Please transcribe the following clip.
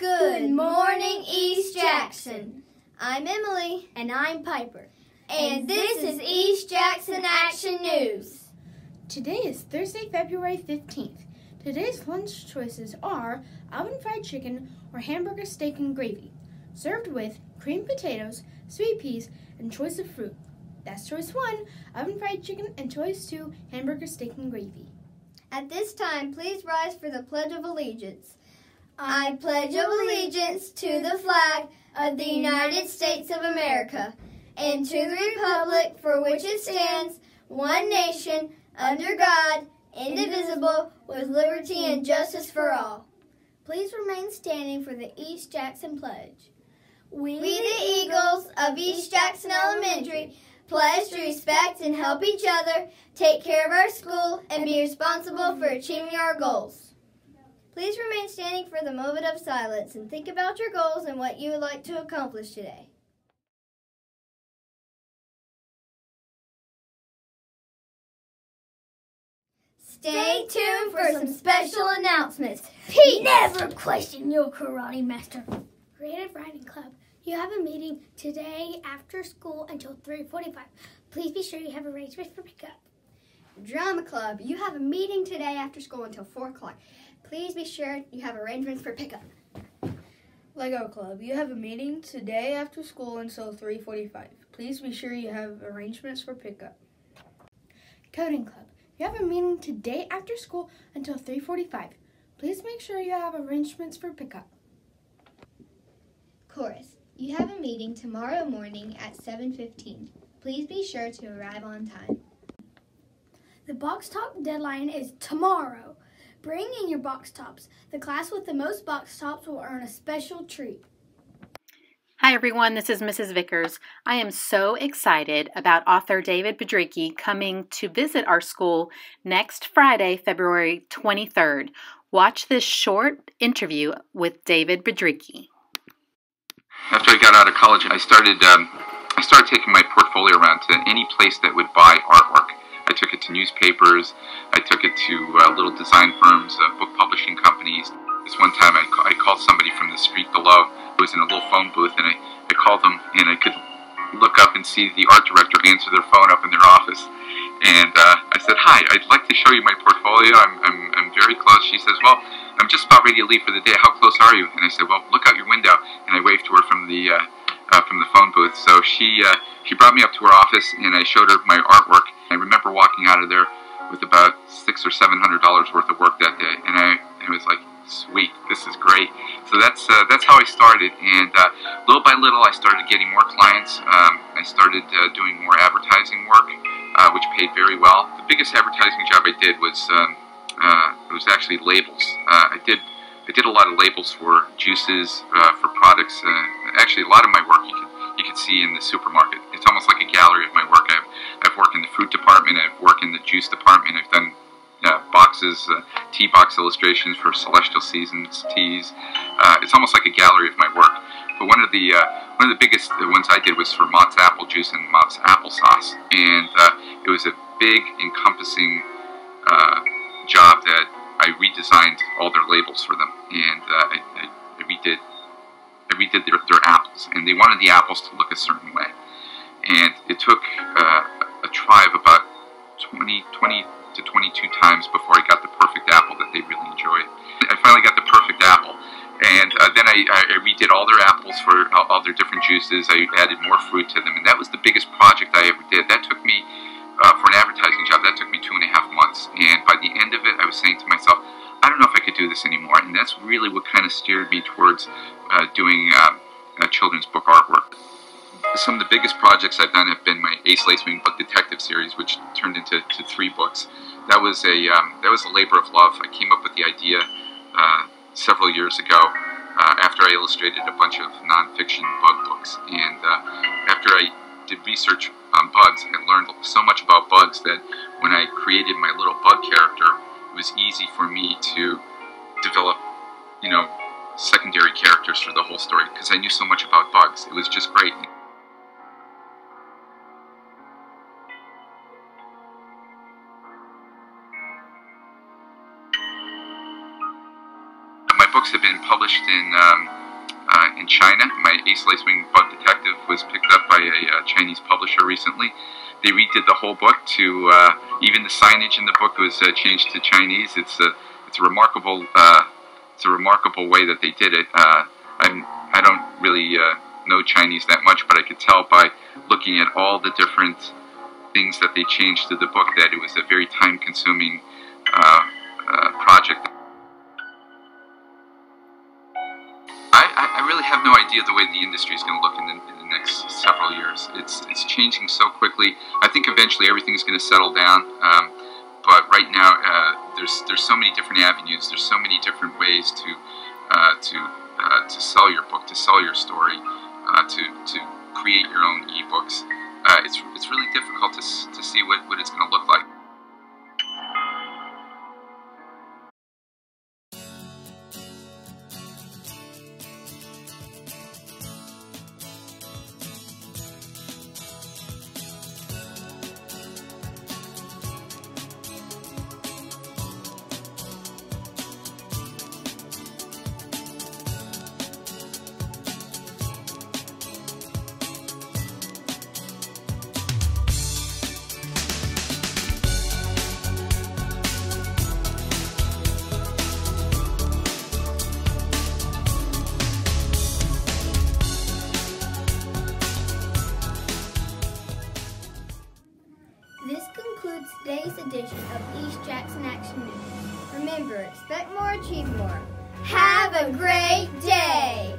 Good morning, East Jackson. I'm Emily. And I'm Piper. And this is East Jackson Action News. Today is Thursday, February 15th. Today's lunch choices are oven fried chicken or hamburger steak and gravy, served with creamed potatoes, sweet peas, and choice of fruit. That's choice 1, oven fried chicken, and choice 2, hamburger steak and gravy. At this time, please rise for the Pledge of Allegiance. I pledge allegiance to the flag of the United States of America and to the republic for which it stands, one nation, under God, indivisible, with liberty and justice for all. Please remain standing for the East Jackson Pledge. We the Eagles of East Jackson Elementary pledge to respect and help each other, take care of our school, and be responsible for achieving our goals. Please remain standing for the moment of silence and think about your goals and what you would like to accomplish today. Stay tuned for some special announcements. Peace! Never question your karate master. Creative Writing Club, you have a meeting today after school until 3:45. Please be sure you have arrangements for pickup. Drama Club, you have a meeting today after school until 4 o'clock. Please be sure you have arrangements for pickup. Lego Club, you have a meeting today after school until 3:45. Please be sure you have arrangements for pickup. Coding Club, you have a meeting today after school until 3:45. Please make sure you have arrangements for pickup. Chorus, you have a meeting tomorrow morning at 7:15. Please be sure to arrive on time. The box top deadline is tomorrow. Bring in your box tops. The class with the most box tops will earn a special treat. Hi everyone, this is Mrs. Vickers. I am so excited about author David Bedricki coming to visit our school next Friday, February 23rd. Watch this short interview with David Bedricki. After I got out of college, I started taking my portfolio around to any place that would buy artwork. I took it to newspapers, I took it to little design firms, book publishing companies. This one time I called somebody from the street below who was in a little phone booth, and I called them, and I could look up and see the art director answer their phone up in their office. And I said, "Hi, I'd like to show you my portfolio. I'm very close." She says, "Well, I'm just about ready to leave for the day. How close are you?" And I said, "Well, look out your window." And I waved to her from the phone booth. So she brought me up to her office, and I showed her my artwork. I remember walking out of there with about $600 or $700 worth of work that day, and I was like, "Sweet, this is great." So that's how I started, and little by little, I started getting more clients. I started doing more advertising work, which paid very well. The biggest advertising job I did was actually labels. I did a lot of labels for juices, for products. Actually, a lot of my work you can see in the supermarket. It's almost like a gallery of my work. I've worked in the fruit department. I've worked in the juice department. I've done boxes, tea box illustrations for Celestial Seasons teas. It's almost like a gallery of my work. But one of the biggest ones I did was for Mott's apple juice and Mott's applesauce, and it was a big, encompassing job that I redesigned all their labels for them, and I redid their apples, and they wanted the apples to look a certain way. And it took a try of about 20 to 22 times before I got the perfect apple that they really enjoyed. I finally got the perfect apple, and then I redid all their apples for all their different juices. I added more fruit to them, and that was the biggest project I ever did. That took me, for an advertising job, that took me 2.5 months. And by the end of it, I was saying to myself, I don't know if I could do this anymore. And that's really what kind of steered me towards doing children's book artwork. Some of the biggest projects I've done have been my Ace Lacewing Book Detective series, which turned into 3 books. That was a labor of love. I came up with the idea several years ago after I illustrated a bunch of nonfiction bug books. And after I did research on bugs, I learned so much about bugs that when I created my little bug character, it was easy for me to develop, secondary characters for the whole story because I knew so much about bugs. It was just great. My books have been published in China. My Ace Lacewing Bug Detective was picked up by a Chinese publisher recently. They redid the whole book to even the signage in the book was changed to Chinese. It's a remarkable way that they did it. I don't really know Chinese that much, but I could tell by looking at all the different things that they changed to the book that it was a very time-consuming project. I really have no idea the way the industry is going to look in the next several years. It's changing so quickly. I think eventually everything's going to settle down. But right now, there's so many different avenues. There's so many different ways to sell your book, to sell your story, to create your own ebooks. It's really difficult to see what it's going to look like. This concludes today's edition of East Jackson Action News. Remember, expect more, achieve more. Have a great day!